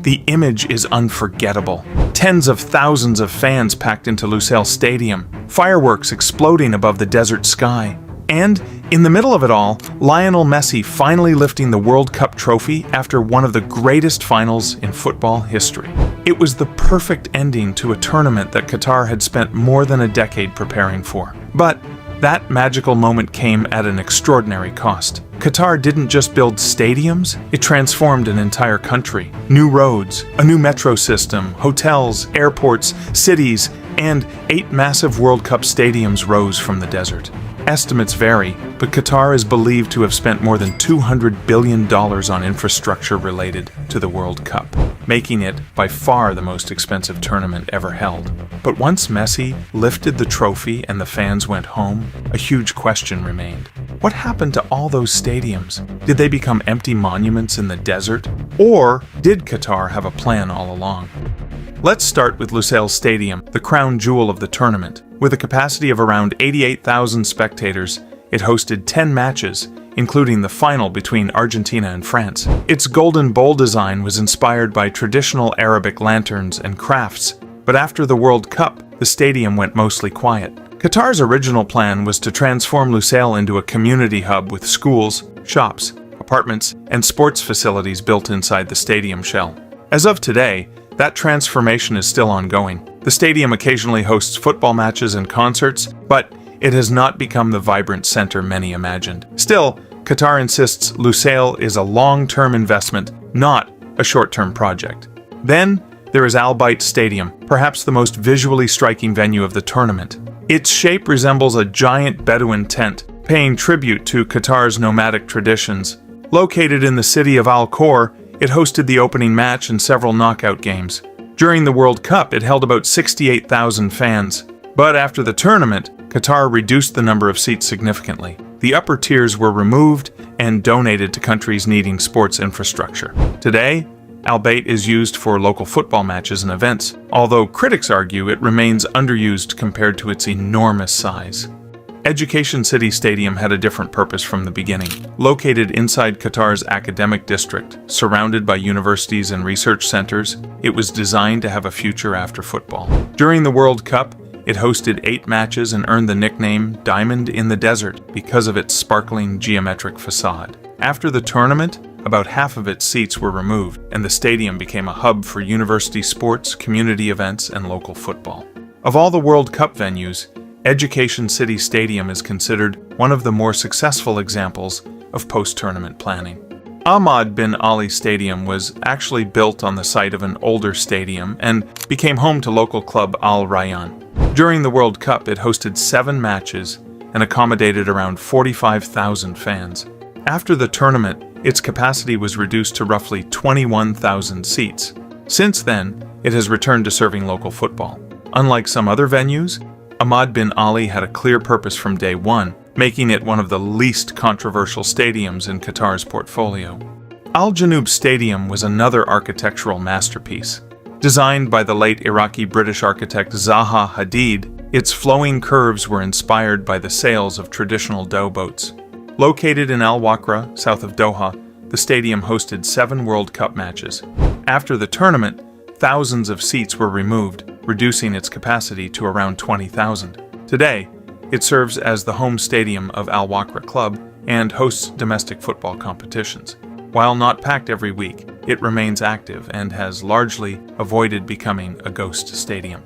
The image is unforgettable. Tens of thousands of fans packed into Lusail Stadium, fireworks exploding above the desert sky. And, in the middle of it all, Lionel Messi finally lifting the World Cup trophy after one of the greatest finals in football history. It was the perfect ending to a tournament that Qatar had spent more than a decade preparing for. But that magical moment came at an extraordinary cost. Qatar didn't just build stadiums, it transformed an entire country. New roads, a new metro system, hotels, airports, cities, and 8 massive World Cup stadiums rose from the desert. Estimates vary, but Qatar is believed to have spent more than $200 billion on infrastructure related to the World Cup, making it by far the most expensive tournament ever held. But once Messi lifted the trophy and the fans went home, a huge question remained. What happened to all those stadiums? Did they become empty monuments in the desert? Or did Qatar have a plan all along? Let's start with Lusail Stadium, the crown jewel of the tournament. With a capacity of around 88,000 spectators, it hosted 10 matches, including the final between Argentina and France. Its golden bowl design was inspired by traditional Arabic lanterns and crafts, but after the World Cup, the stadium went mostly quiet. Qatar's original plan was to transform Lusail into a community hub with schools, shops, apartments, and sports facilities built inside the stadium shell. As of today, that transformation is still ongoing. The stadium occasionally hosts football matches and concerts, but it has not become the vibrant center many imagined. Still, Qatar insists Lusail is a long-term investment, not a short-term project. Then, there is Al Bayt Stadium, perhaps the most visually striking venue of the tournament. Its shape resembles a giant Bedouin tent, paying tribute to Qatar's nomadic traditions. Located in the city of Al Khor, it hosted the opening match and several knockout games. During the World Cup, it held about 68,000 fans. But after the tournament, Qatar reduced the number of seats significantly. The upper tiers were removed and donated to countries needing sports infrastructure. Today, Al Bayt is used for local football matches and events, although critics argue it remains underused compared to its enormous size. Education City Stadium had a different purpose from the beginning. Located inside Qatar's academic district, surrounded by universities and research centers, it was designed to have a future after football. During the World Cup, it hosted 8 matches and earned the nickname Diamond in the Desert because of its sparkling geometric facade. After the tournament, about half of its seats were removed, and the stadium became a hub for university sports, community events, and local football. Of all the World Cup venues, Education City Stadium is considered one of the more successful examples of post-tournament planning. Ahmad bin Ali Stadium was actually built on the site of an older stadium and became home to local club Al Rayyan. During the World Cup, it hosted 7 matches and accommodated around 45,000 fans. After the tournament, its capacity was reduced to roughly 21,000 seats. Since then, it has returned to serving local football. Unlike some other venues, Ahmad bin Ali had a clear purpose from day one, making it one of the least controversial stadiums in Qatar's portfolio. Al Janoub Stadium was another architectural masterpiece. Designed by the late Iraqi-British architect Zaha Hadid, its flowing curves were inspired by the sails of traditional dough boats. Located in Al Wakra, south of Doha, the stadium hosted 7 World Cup matches. After the tournament, thousands of seats were removed, reducing its capacity to around 20,000. Today, it serves as the home stadium of Al Wakra Club and hosts domestic football competitions. While not packed every week, it remains active and has largely avoided becoming a ghost stadium.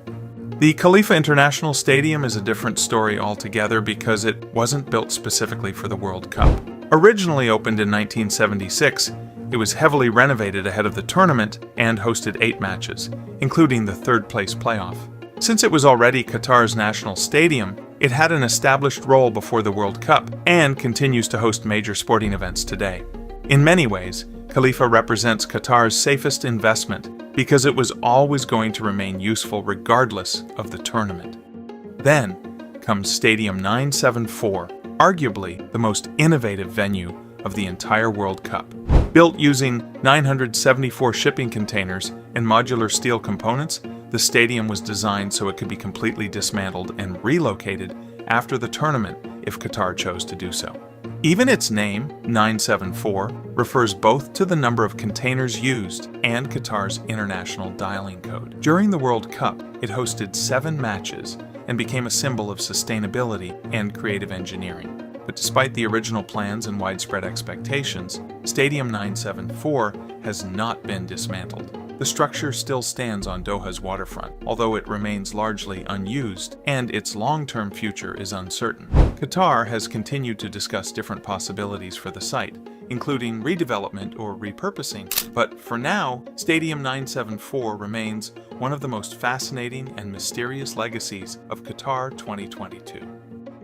The Khalifa International Stadium is a different story altogether because it wasn't built specifically for the World Cup. Originally opened in 1976, it was heavily renovated ahead of the tournament and hosted 8 matches, including the third-place playoff. Since it was already Qatar's national stadium, it had an established role before the World Cup and continues to host major sporting events today. In many ways, Khalifa represents Qatar's safest investment because it was always going to remain useful regardless of the tournament. Then comes Stadium 974, arguably the most innovative venue of the entire World Cup. Built using 974 shipping containers and modular steel components, the stadium was designed so it could be completely dismantled and relocated after the tournament if Qatar chose to do so. Even its name, 974, refers both to the number of containers used and Qatar's international dialing code. During the World Cup, it hosted 7 matches and became a symbol of sustainability and creative engineering. But despite the original plans and widespread expectations, Stadium 974 has not been dismantled. The structure still stands on Doha's waterfront, although it remains largely unused, and its long-term future is uncertain. Qatar has continued to discuss different possibilities for the site, including redevelopment or repurposing, but for now, Stadium 974 remains one of the most fascinating and mysterious legacies of Qatar 2022.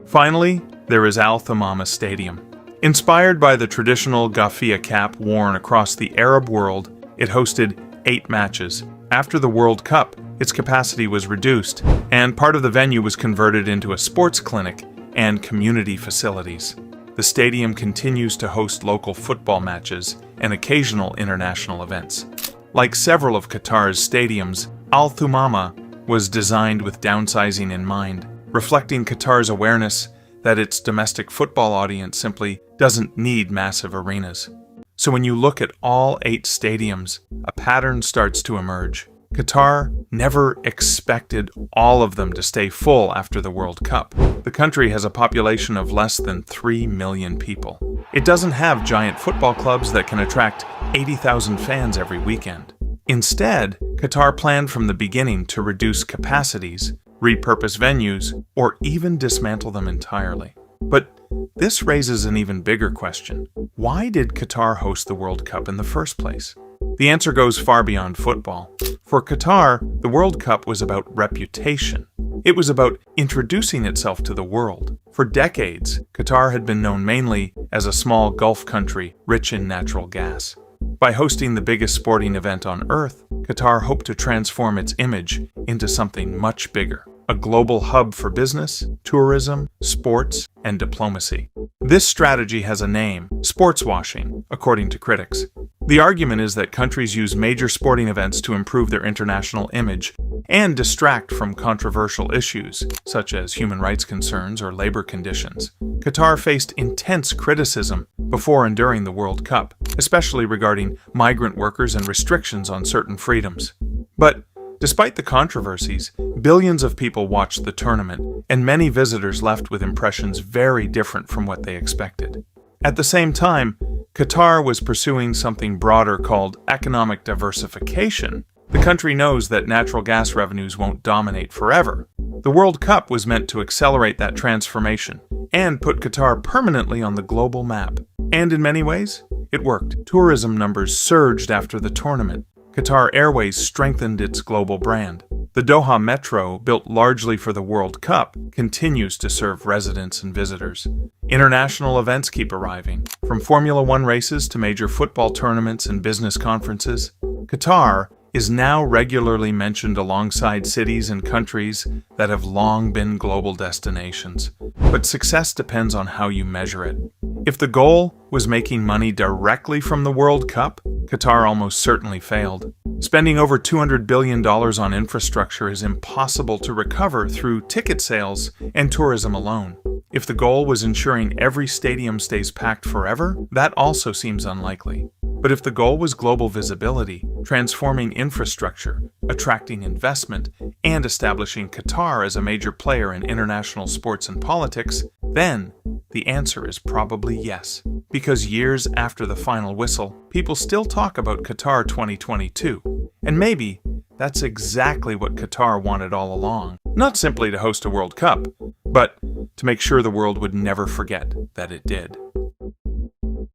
Finally, there is Al Thumama Stadium. Inspired by the traditional Ghafiya cap worn across the Arab world, it hosted 8 matches. After the World Cup, its capacity was reduced, and part of the venue was converted into a sports clinic and community facilities. The stadium continues to host local football matches and occasional international events. Like several of Qatar's stadiums, Al Thumama was designed with downsizing in mind, reflecting Qatar's awareness that its domestic football audience simply doesn't need massive arenas. So when you look at all 8 stadiums, a pattern starts to emerge. Qatar never expected all of them to stay full after the World Cup. The country has a population of less than 3 million people. It doesn't have giant football clubs that can attract 80,000 fans every weekend. Instead, Qatar planned from the beginning to reduce capacities, repurpose venues, or even dismantle them entirely. But this raises an even bigger question. Why did Qatar host the World Cup in the first place? The answer goes far beyond football. For Qatar, the World Cup was about reputation. It was about introducing itself to the world. For decades, Qatar had been known mainly as a small Gulf country rich in natural gas. By hosting the biggest sporting event on Earth, Qatar hoped to transform its image into something much bigger. A global hub for business, tourism, sports, and diplomacy. This strategy has a name, sports washing, according to critics. The argument is that countries use major sporting events to improve their international image and distract from controversial issues, such as human rights concerns or labor conditions. Qatar faced intense criticism before and during the World Cup, especially regarding migrant workers and restrictions on certain freedoms. But despite the controversies, billions of people watched the tournament, and many visitors left with impressions very different from what they expected. At the same time, Qatar was pursuing something broader called economic diversification. The country knows that natural gas revenues won't dominate forever. The World Cup was meant to accelerate that transformation and put Qatar permanently on the global map. And in many ways, it worked. Tourism numbers surged after the tournament. Qatar Airways strengthened its global brand. The Doha Metro, built largely for the World Cup, continues to serve residents and visitors. International events keep arriving, from Formula One races to major football tournaments and business conferences. Qatar is now regularly mentioned alongside cities and countries that have long been global destinations. But success depends on how you measure it. If the goal was making money directly from the World Cup, Qatar almost certainly failed. Spending over $200 billion on infrastructure is impossible to recover through ticket sales and tourism alone. If the goal was ensuring every stadium stays packed forever, that also seems unlikely. But if the goal was global visibility, transforming infrastructure, attracting investment, and establishing Qatar as a major player in international sports and politics, then the answer is probably yes. Because years after the final whistle, people still talk about Qatar 2022. And maybe that's exactly what Qatar wanted all along. Not simply to host a World Cup, but to make sure the world would never forget that it did.